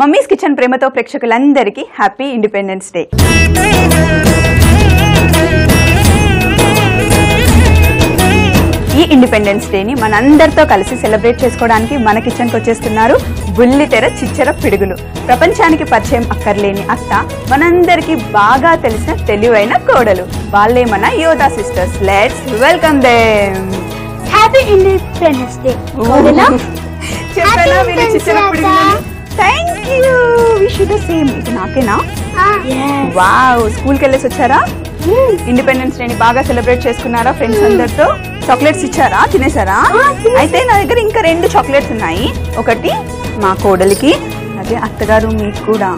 Mummies kitchen ప్రేమతో ప్రేక్షకులందరికీ happy independence day. ఈ ఇండిపెండెన్స్ డేని మనందరితో కలిసి సెలబ్రేట్ చేసుకోవడానికి మన కిచెన్కి వచ్చేస్తున్నారు బుల్లితెర చిచ్చర పిడుగులు. ప్రపంచానికి పరిచయం అక్కర్లేని అత్త, మనందరికీ బాగా తెలిసిన తెలివైన కోడలు. వాళ్ళే మన యోధా sisters. Let's welcome them. Happy independence day. చెప్పానా వీళ్ళు చిచ్చర పిడుగులు? Thank you. Wish you the same. ఇది నాకేనా? వావ్. స్కూల్కి వెళ్ళేసి వచ్చారా? ఇండిపెండెన్స్ డేని బాగా సెలబ్రేట్ చేసుకున్నారా ఫ్రెండ్స్ అందరితో? చాక్లెట్స్ ఇచ్చారా? తినేసారా? అయితే నా దగ్గర ఇంకా 2 చాక్లెట్స్ ఉన్నాయి. ఒకటి మా కోడలికి, అదే అత్తగారు మీకు కూడా.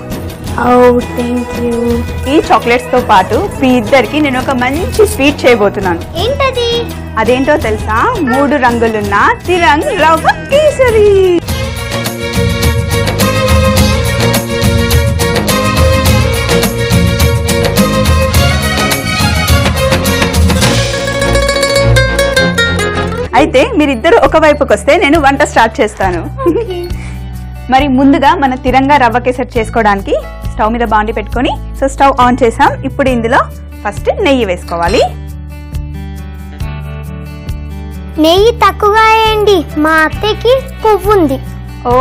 ఈ చాక్లెట్స్ తో పాటు మీ ఇద్దరికి నేను ఒక మంచి స్వీట్ చేయబోతున్నాను. ఏంటది? అదేంటో తెలుసా? 3 రంగులున్న తిరంగ్ రవ్వ కేసరి. అయితే మీరిద్దరు ఒకవైపుకి వస్తే నేను వంట స్టార్ట్ చేస్తాను. మరి ముందుగా మన తిరంగా రవ్వ కేసరి చేసుకోవడానికి స్టవ్ మీద బాండి పెట్టుకొని, సో స్టవ్ ఆన్ చేసాం. ఇప్పుడు ఇందులో ఫస్ట్ నెయ్యి వేసుకోవాలి. నెయ్యి తక్కువగా వేయండి, మా అత్తకి కొవ్వు ఉంది. ఓ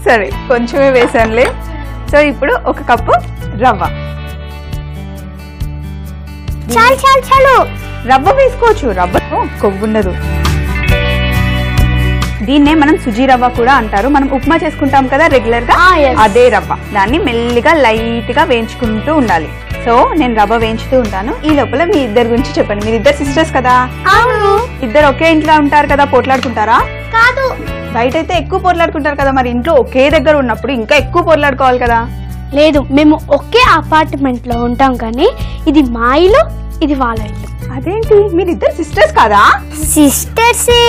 సరే, కొంచెమే వేసానులే. సో ఇప్పుడు 1 కప్పు రవ్వ. చాలు చాలు చాలు. రవ్వ వేసుకోవచ్చు, రవ్వతో కొవ్వు ఉండదు. దీన్నే మనం సుజీ రవ్వ కూడా అంటారు. మనం ఉప్మా చేసుకుంటాం కదా రెగ్యులర్ గా, అదే రవ్వ. దాన్ని మెల్లిగా లైట్ గా వేయించుకుంటూ ఉండాలి. సో నేను రవ్వ వేయించుతూ ఉంటాను. ఈ లోపల మీ ఇద్దరి గురించి చెప్పండి. మీరు ఇద్దరు సిస్టర్స్ కదా? అవును. ఇద్దరు ఒకే ఇంట్లో ఉంటారు కదా, పోట్లాడుకుంటారా? కాదు. బయట అయితే ఎక్కువ పోట్లాడుకుంటారు కదా, మరి ఇంట్లో ఒకే దగ్గర ఉన్నప్పుడు ఇంకా ఎక్కువ పోట్లాడుకోవాలి కదా? లేదు, మేము ఒకే అపార్ట్మెంట్ లో ఉంటాం, కానీ ఇది మా ఇల్లు, ఇది వాళ్ళ ఇల్లు. అదేంటి, మీరిద్దరు సిస్టర్స్ కాదా? సిస్టర్సే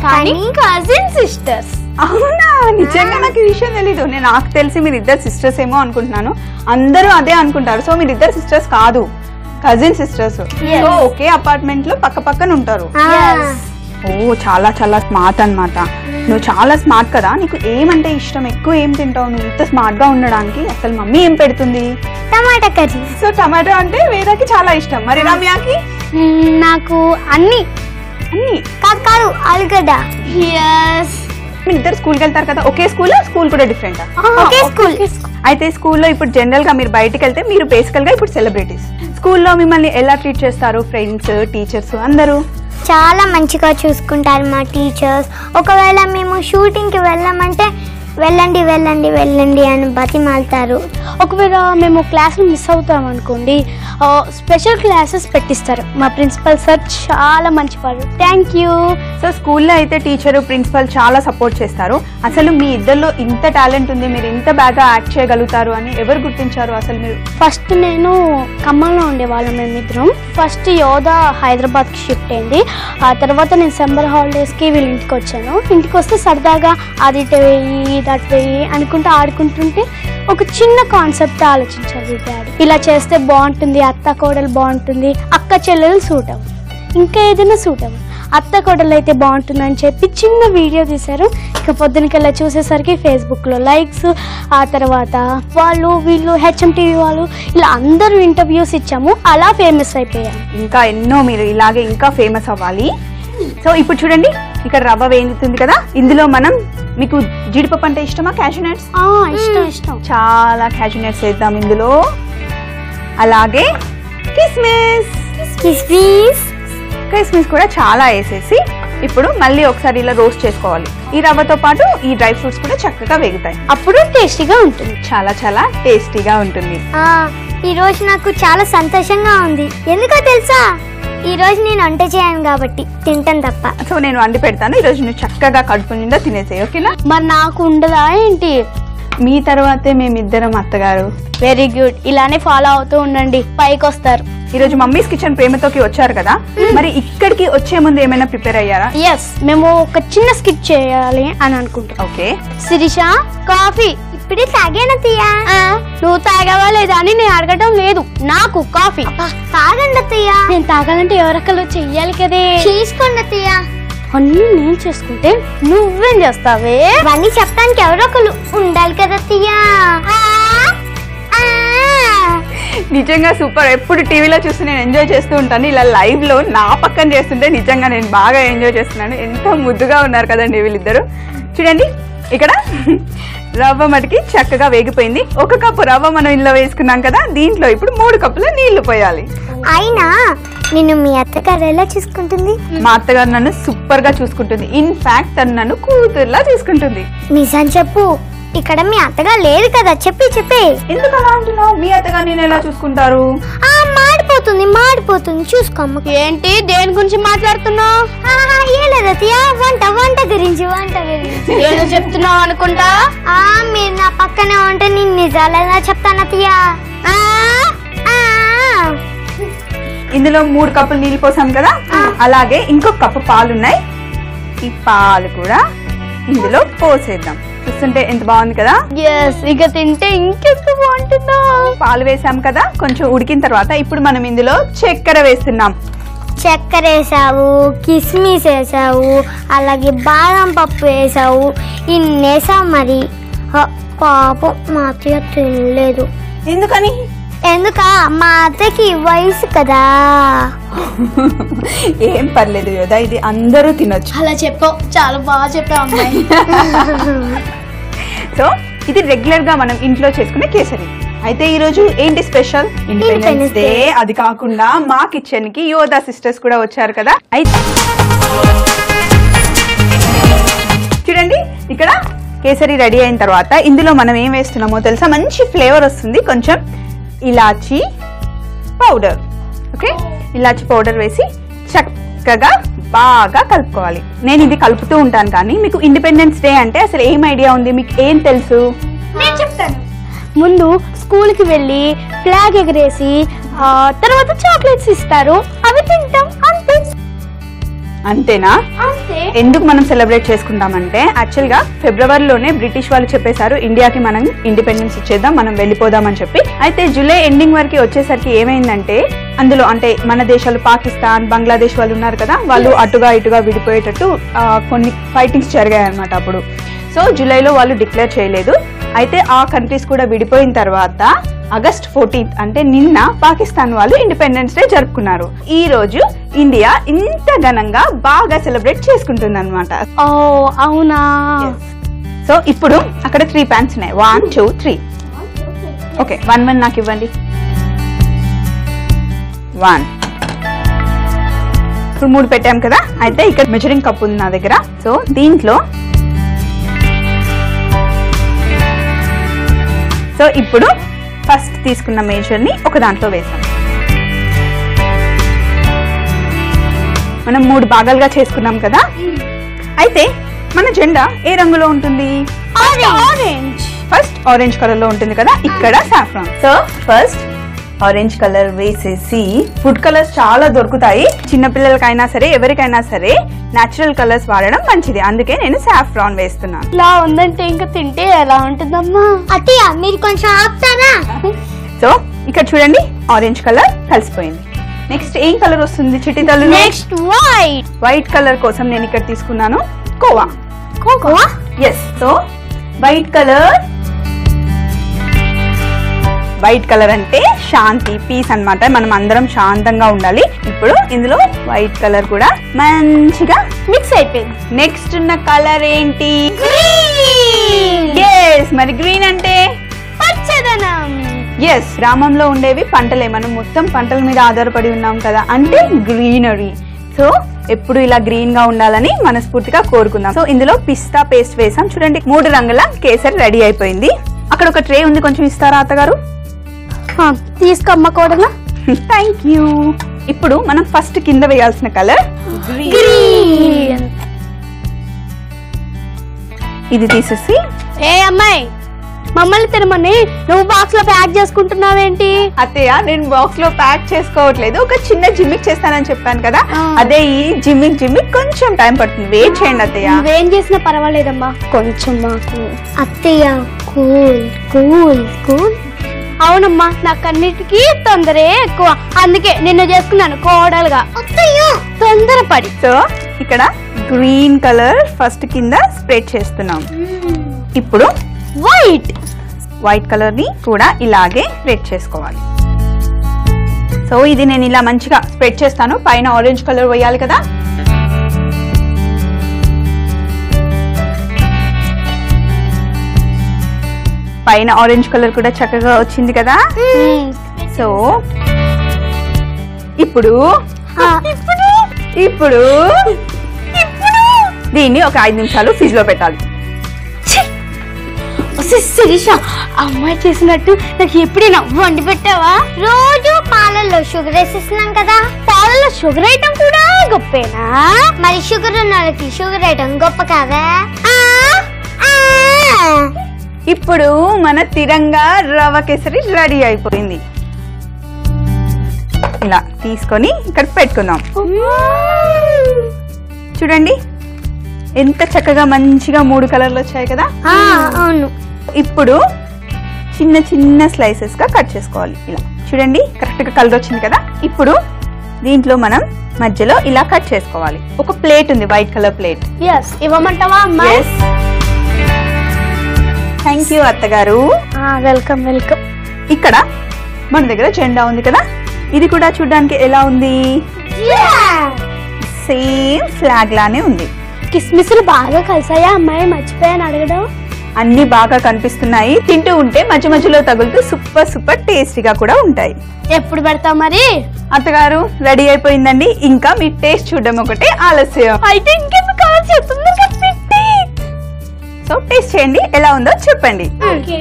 కానీ కజిన్ సిస్టర్స్. అవునా? నిజంగా నాకు ఈ విషయం తెలీదు. నాకు తెలిసి మీరిద్దరు సిస్టర్స్ ఏమో అనుకుంటున్నాను. అందరూ అదే అనుకుంటారు. సో మీరిద్దరు సిస్టర్స్ కాదు, కజిన్ సిస్టర్స్. సో ఒకే అపార్ట్మెంట్ లో పక్క పక్కన ఉంటారు. ఓ, చాలా చాలా స్మార్ట్ అన్నమాట. నువ్వు చాలా స్మార్ట్ కదా. నీకు ఏమంటే ఇష్టం? ఎక్కువ ఏం తింటావు నువ్వు ఇంత స్మార్ట్ గా ఉండడానికి? అసలు మమ్మీ ఏం పెడుతుంది? టమాటా కర్రీ. సో టమాటో అంటే వేదాకి చాలా ఇష్టం. మరి రమ్యాకి? నాకు అన్ని కాదు కాదు, ఆలుగడ్డ. మీరు ఇద్దరు స్కూల్కి వెళ్తారు కదా, ఒకే స్కూల్? స్కూల్ కూడా డిఫరెంట్? ఒకే స్కూల్. అయితే స్కూల్లో ఇప్పుడు జనరల్ గా మీరు బయటకు వెళ్తే మీరు బేసికల్ గా ఇప్పుడు సెలబ్రిటీస్. స్కూల్లో మిమ్మల్ని ఎలా ట్రీట్ చేస్తారు ఫ్రెండ్స్, టీచర్స్ అందరూ? చాలా మంచిగా చూసుకుంటారు మా టీచర్స్. ఒకవేళ మేము షూటింగ్కి వెళ్ళామంటే వెళ్ళండి వెళ్ళండి వెళ్ళండి అని బతిమాలుతారు. ఒకవేళ మేము క్లాసులు మిస్ అవుతాం అనుకోండి, స్పెషల్ క్లాసెస్ పెట్టిస్తారు. మా ప్రిన్సిపల్ సార్ చాలా మంచివారు. Thank you. సో స్కూల్లో అయితే టీచరు, ప్రిన్సిపల్ చాలా సపోర్ట్ చేస్తారు. అసలు మీ ఇద్దరిలో ఇంత టాలెంట్ ఉంది, మీరు ఇంత బాగా యాక్ట్ చేయగలుగుతారు అని ఎవరు గుర్తించారు అసలు మీరు? ఫస్ట్ నేను ఖమ్మంలో ఉండేవాళ్ళం మేమిద్దరం. ఫస్ట్ యోధా హైదరాబాద్కి షిఫ్ట్ అయింది. ఆ తర్వాత నేను సమ్మర్ హాలిడేస్కి వీళ్ళ ఇంటికి వచ్చాను. ఇంటికి వస్తే సరదాగా అది ఇటు వేయి దట్ వేయి అనుకుంటూ ఆడుకుంటుంటే ఒక చిన్న కాన్సెప్ట్ ఆలోచించారు డాడీ. ఇలా చేస్తే బాగుంటుంది, అత్త కోడలు బాగుంటుంది, అక్క చెల్లెలు సూట్ అవ్వు, ఇంకా ఏదైనా సూట్ అవ్వు, అత్త కోడలు అయితే బాగుంటుందని చెప్పి చిన్న వీడియో తీశారు. ఇక పొద్దునకల్లా చూసేసరికి ఫేస్బుక్లో లైక్స్, ఆ తర్వాత వాళ్ళు వీళ్ళు HMTV వాళ్ళు ఇలా అందరూ ఇంటర్వ్యూస్ ఇచ్చాము. అలా ఫేమస్ అయిపోయాము. ఇంకా ఎన్నో మీరు ఇలాగే ఇంకా ఫేమస్ అవ్వాలి. సో ఇప్పుడు చూడండి, ఇక్కడ రవ్వ వేయించుతుంది కదా, ఇందులో మనం, మీకు జీడిపప్పు అంటే ఇష్టమా? Cashew nuts? ఇష్టం. చాలా క్యాష్యూ నట్స్ వేద్దాం ఇందులో. అలాగే కిస్మిస్ కూడా చాలా వేసేసి ఇప్పుడు మళ్ళీ ఒకసారి ఇలా రోస్ట్ చేసుకోవాలి. ఈ రవ్వతో పాటు ఈ డ్రై ఫ్రూట్స్ కూడా చక్కగా వేగుతాయి. అప్పుడు టేస్టీగా ఉంటుంది. చాలా చాలా టేస్టీగా ఉంటుంది. ఈ రోజు నాకు చాలా సంతోషంగా ఉంది. ఎందుకో తెలుసా? ఈ రోజు నేను వంట చేయను కాబట్టి తింటాను తప్ప. సో నేను వండి పెడతాను, ఈ రోజు నువ్వు చక్కగా కడుపు నిండా తినేసేయి, ఓకేనా? మరి నాకు ఉండదా ఏంటి? మీ తర్వాతే మేమిద్దరం అత్తగారు. Very good. ఇలానే ఫాలో అవుతూ ఉండండి, పైకి వస్తారు. ఈ రోజు మమ్మీస్ కిచెన్ ప్రేమతోకి వచ్చారు కదా, మరి ఇక్కడికి వచ్చే ముందు ఏమైనా ప్రిపేర్ అయ్యారా? ఎస్, మేము ఒక చిన్న స్కిట్ చేయాలి అని అనుకుంటాం. ఓకే. శిరీష, కాఫీ ఇప్పుడే తాగాను తీయా. నువ్వు తాగావా లేదా అని నేను అడగటం లేదు, నాకు కాఫీ తాగండి తీయా. నేను తాగాలంటే ఎవరక్కలు చెయ్యాలి కదే. చేసుకోండి తీయా. అన్నీ నేను చేసుకుంటే నువ్వేం చేస్తావే? అవన్నీ చెప్పడానికి ఎవరో ఒకరు ఉండాలి కదా అత్తయ్య. నిజంగా సూపర్. ఎప్పుడు టీవీలో చూసి నేను ఎంజాయ్ చేస్తూ ఉంటాను, ఇలా లైవ్ లో నా పక్కన చేస్తుంటే నిజంగా నేను బాగా ఎంజాయ్ చేస్తున్నాను. ఎంత ముద్దుగా ఉన్నారు కదండి వీళ్ళిద్దరు. చూడండి ఇక్కడ రవ్వ మటుకి చక్కగా వేగిపోయింది. 1 కప్పు రవ్వ మనం ఇందులో వేసుకున్నాం కదా, దీంట్లో ఇప్పుడు 3 కప్పుల నీళ్లు పోయాలి. అయినా నేను మీ అత్తగారు ఎలా చూసుకుంటుంది? మా అత్తగారు నన్ను సూపర్ గా చూసుకుంటుంది. ఇన్ఫాక్ట్ తను నన్ను కూతుర్లా చూసుకుంటుంది. నిజం చెప్పు, ఇక్కడ మీ అత్తగారు లేదు కదా, చెప్పి ఎందుకు అలా అంటున్నావు? మీ అత్తగారు నేను ఎలా చూసుకుంటారు? మాడిపోతుంది చూసుకోమ్మ. ఏంటి, దేని గురించి మాట్లాడుతున్నావు? ఏ లేదు అత్తయ్య, వంట గురించి ఏదో చెప్తున్నావు అనుకుంటా. మీరు నా పక్కనే ఉంటే నేను నిజాలేదా చెప్తాను అత్తయ్య. ఇందులో 3 కప్పులు నీళ్ళు పోసాం కదా, అలాగే ఇంకొక కప్పు పాలు ఉన్నాయి. ఈ పాలు కూడా ఇందులో పోసేద్దాం. చూస్తుంటే ఎంత బాగుంది కదా. ఇక తింటే ఇంకెంత బాగుంటుందో. పాలు వేసాం కదా, కొంచెం ఉడికిన తర్వాత ఇప్పుడు మనం ఇందులో చక్కెర వేస్తున్నాం. చక్కెర వేసావు, కిస్మిస్ వేసావు, అలాగే బాదం పప్పు వేసావు, ఇన్ని వేసావు. మరి పాపం మా అత్తయ్య తినలేదు. ఎందుకని? ఎందుక మా అత్తకి వయసు కదా. ఏం పర్లేదు యోధా, ఇది అందరూ తినొచ్చు. అలా చెప్పావు, చాలా బాగా చెప్పావు అమ్మాయి. సో ఇది రెగ్యులర్ గా మనం ఇంట్లో చేసుకునే కేసరి. అయితే ఈ రోజు ఏంటి స్పెషల్? Independence day. అది కాకుండా మా కిచెన్ కి యోధా సిస్టర్స్ కూడా వచ్చారు కదా. అయితే చూడండి, ఇక్కడ కేసరి రెడీ అయిన తర్వాత ఇందులో మనం ఏం వేస్తున్నామో తెలుసా? మంచి ఫ్లేవర్ వస్తుంది. కొంచెం ఇలాచీ పౌడర్. ఓకే, ఇలాచీ పౌడర్ వేసి చక్కగా బాగా కలుపుకోవాలి. నేను ఇది కలుపుతూ ఉంటాను, కానీ మీకు ఇండిపెండెన్స్ డే అంటే అసలు ఏం ఐడియా ఉంది? మీకు ఏం తెలుసు? నేను చెప్తాను. ముందు స్కూల్కి వెళ్ళి ఫ్లాగ్ ఎగరేసి తర్వాత చాక్లెట్స్ ఇస్తారు, అవి తింటాం. అంతేనా? ఎందుకు మనం సెలబ్రేట్ చేసుకుంటామంటే, యాక్చువల్ గా ఫిబ్రవరిలోనే బ్రిటిష్ వాళ్ళు చెప్పేశారు ఇండియాకి మనం ఇండిపెండెన్స్ ఇచ్చేద్దాం, మనం వెళ్ళిపోదాం అని చెప్పి. అయితే జూలై ఎండింగ్ వరకు వచ్చేసరికి ఏమైందంటే, అందులో అంటే మన దేశాలు పాకిస్తాన్, బంగ్లాదేశ్ వాళ్ళు ఉన్నారు కదా, వాళ్ళు అటుగా ఇటుగా విడిపోయేటట్టు కొన్ని ఫైటింగ్స్ జరిగాయి అన్నమాట అప్పుడు. సో జూలైలో వాళ్ళు డిక్లేర్ చేయలేదు. అయితే ఆ కంట్రీస్ కూడా విడిపోయిన తర్వాత ఆగస్ట్ 14 అంటే నిన్న పాకిస్తాన్ వాళ్ళు ఇండిపెండెన్స్ డే జరుపుకున్నారు. ఈ రోజు ఇండియా ఇంత ఘనంగా బాగా సెలబ్రేట్ చేసుకుంటుంది అనమాట. ఓ అవునా? సో ఇప్పుడు అక్కడ 3 ప్యాన్స్ ఉన్నాయి. 1 2 3. ఓకే, 1 నాకు ఇవ్వండి. 1. ఇప్పుడు 3 పెట్టాం కదా. అయితే ఇక్కడ మెజరింగ్ కప్ ఉంది నా దగ్గర. సో దీంట్లో ఇప్పుడు ఫస్ట్ తీసుకున్న మేజర్ ని ఒక దాంట్లో వేసాం. మనం 3 భాగాలుగా చేసుకున్నాం కదా. అయితే మన జెండా ఏ రంగులో ఉంటుంది? ఆరెంజ్. ఫస్ట్ ఆరెంజ్ కలర్ లో ఉంటుంది కదా. ఇక్కడ saffron. So first orange colour వేసేసి, ఫుడ్ కలర్స్ చాలా దొరుకుతాయి, చిన్నపిల్లలకైనా సరే ఎవరికైనా సరే నేచురల్ కలర్స్ వాడడం మంచిది. అందుకే నేను సాఫ్రాన్ వేస్తున్నాను. ఇలా ఉందంటే ఇంకా తింటే ఎలా ఉంటుందమ్మా? అత్తయ్య మీరు కొంచెం ఆపుతారా? సో ఇక్కడ చూడండి, ఆరెంజ్ కలర్ కలిసిపోయింది. నెక్స్ట్ ఏం కలర్ వస్తుంది చిట్టి తల్లి? Next white. వైట్ కలర్ కోసం నేను ఇక్కడ తీసుకున్నాను కోవా. Yes. So white colour. White colour అంటే శాంతి, పీస్ అన్నమాట. మనం అందరం శాంతంగా ఉండాలి. ఇప్పుడు ఇందులో వైట్ కలర్ కూడా మంచిగా మిక్స్ అయిపోయింది. నెక్స్ట్ ఉన్న కలర్ ఏంటి? మరి గ్రీన్ అంటే పచ్చదనం. ఎస్, గ్రామంలో ఉండేవి పంటలే. మనం మొత్తం పంటల మీద ఆధారపడి ఉన్నాం కదా, అంటే గ్రీనరీ. సో ఎప్పుడు ఇలా గ్రీన్ గా ఉండాలని మనస్ఫూర్తిగా కోరుకుందాం. సో ఇందులో పిస్తా పేస్ట్ వేసాం. చూడండి, 3 రంగుల కేసరి రెడీ అయిపోయింది. అక్కడ ఒక ట్రే ఉంది, కొంచెం ఇస్తారా అత్తగారు? తీసుకోమ్మ కోడలా. Thank you. ఇప్పుడు మనం ఫస్ట్ కింద వేయాల్సిన కలర్ గ్రీన్. ఇది తీసేసి, ఏ అమ్మాయి, మమ్మల్ని తినమని నువ్వు బాక్స్ లో ప్యాక్ చేసుకుంటున్నావేంటి? అత్తయ్య నేను బాక్స్ లో ప్యాక్ చేసుకోవట్లేదు, ఒక చిన్న జిమ్మిక్ చేస్తానని చెప్పాను కదా. అదే ఈ జిమ్మిక్ కొంచెం టైం పడుతుంది, వెయిట్ చేయండి అత్తయ్య. నువ్వేం చేసినా పర్వాలేదమ్మా, కొంచెం మాకు. అత్తయ్య కూల్ కూల్ కూల్. అవునమ్మా, నాకు అన్నిటికీ తొందరే ఎక్కువ, అందుకే నిన్ను చేసుకున్నాను కోడలుగా తొందరపడి. సో ఇక్కడ గ్రీన్ కలర్ ఫస్ట్ కింద స్ప్రెడ్ చేస్తున్నాం. ఇప్పుడు వైట్ కలర్ ని కూడా ఇలాగే స్ప్రెడ్ చేసుకోవాలి. సో ఇది నేను ఇలా మంచిగా స్ప్రెడ్ చేస్తాను. పైన ఆరెంజ్ కలర్ వేయాలి కదా. పైన ఆరెంజ్ కలర్ కూడా చక్కగా వచ్చింది కదా. సో ఇప్పుడు ఇప్పుడు దీన్ని ఒక 5 నిమిషాలు ఫ్రిడ్జ్ లో పెట్టాలి. శిరీష, అమ్మాయి చేసినట్టు నాకు ఎప్పుడైనా వండి పెట్టావా? రోజు పాలల్లో షుగర్ వేసిస్తున్నాం కదా. పాలలో షుగర్ ఐటమ్ కూడా గొప్పేనా? మరి షుగర్ ఉన్న వాళ్ళకి షుగర్ వేయడం గొప్ప కాదా? ఇప్పుడు మన తిరంగా రవ కేసరి రెడీ అయిపోయింది. ఇలా తీసుకొని ఇక్కడ పెట్టుకుందాం. చూడండి ఎంత చక్కగా మంచిగా 3 కలర్లు వచ్చాయి కదా. అవును. ఇప్పుడు చిన్న చిన్న స్లైసెస్ గా కట్ చేసుకోవాలి. ఇలా చూడండి కరెక్ట్ గా కలర్ వచ్చింది కదా. ఇప్పుడు దీంట్లో మనం మధ్యలో ఇలా కట్ చేసుకోవాలి. ఒక ప్లేట్ ఉంది, వైట్ కలర్ ప్లేట్. ఎస్, ఇవ్వమంటావా అమ్మా? థ్యాంక్ యూ అత్తగారు. Welcome welcome. ఇక్కడ మన దగ్గర జెండా ఉంది కదా. ఇది కూడా చూడడానికి ఎలా ఉంది? సేమ్ ఫ్లాగ్ లానే ఉంది. కిస్మిస్లు బాగా కలిసాయా అమ్మాయి? మర్చిపోయాను అడగడం. అన్ని బాగా కనిపిస్తున్నాయి. తింటూ ఉంటే మధ్య మధ్యలో తగులుతూ సూపర్ టేస్టీగా కూడా ఉంటాయి. ఎప్పుడు పెడతావు మరి? అత్తగారు రెడీ అయిపోయిందండి. ఇంకా మీ టేస్ట్ చూడడం ఒకటే ఆలస్యం. అయితే ఇంకెందుకు కావాలి, చెప్తుందిగా పెట్టి. సో టేస్ట్ చేయండి, ఎలా ఉందో చెప్పండి. ఓకే.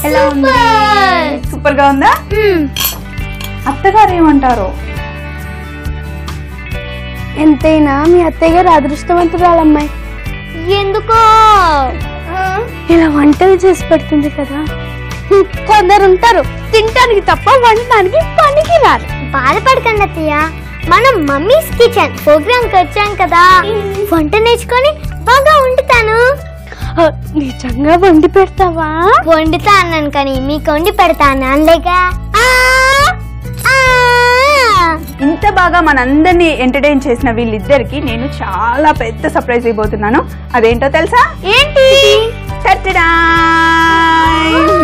ఎలా ఉంది? సూపర్ గా ఉందా? అత్తగారు ఏమంటారు? ఎంతైనా మీ అత్తయ్య గారు అదృష్టవంతురాలమ్మాయి. ఎందుకో ఇలా వంటలు చేసి పెడుతుంది కదా. కొందరు ఉంటారు తినడానికి తప్ప వండడానికి పనికి రారు. బాధపడకండి అత్తయ్య, మనం మమ్మీస్ కిచెన్ ప్రోగ్రామ్ కి వచ్చాం కదా. వంట నేర్చుకొని బాగా వండుతాను. నిజంగా వండి పెడతావా? వండుతా అన్నాను కానీ మీకు వండి పెడతాను అనలేగా. ఇంత బాగా మనందరినీ ఎంటర్టైన్ చేసిన వీళ్ళిద్దరికి నేను చాలా పెద్ద సర్ప్రైజ్ ఇవ్వబోతున్నాను. అదేంటో తెలుసా? ఏంటి?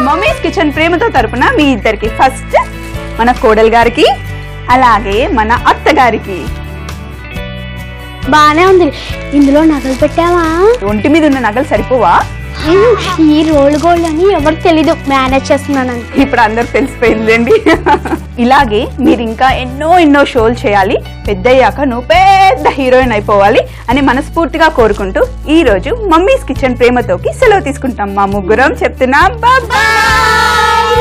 మమ్మీస్ కిచెన్ ప్రేమతో తరపున మీ ఇద్దరికి ఫస్ట్ మన కోడలు గారికి, అలాగే మన అత్తగారికి. బానే ఉంది. ఇందులో నగలు పెట్టావా? ఒంటి మీద ఉన్న నగలు సరిపోవా? ఈ రోల్ గోల్డ్ అని ఎవరికి తెలీదు, మేనేజ్ చేస్తున్నానని. ఇప్పుడు అందరికి తెలిసిపోయిందండి. ఇలాగే మీరు ఇంకా ఎన్నో షోలు చేయాలి, పెద్దయ్యాక నువ్వు పెద్ద హీరోయిన్ అయిపోవాలి అని మనస్ఫూర్తిగా కోరుకుంటూ ఈ రోజు మమ్మీస్ కిచెన్ ప్రేమతోకి సెలవు తీసుకుంటాం. మా ముగ్గురం చెప్తున్నాం బాయ్.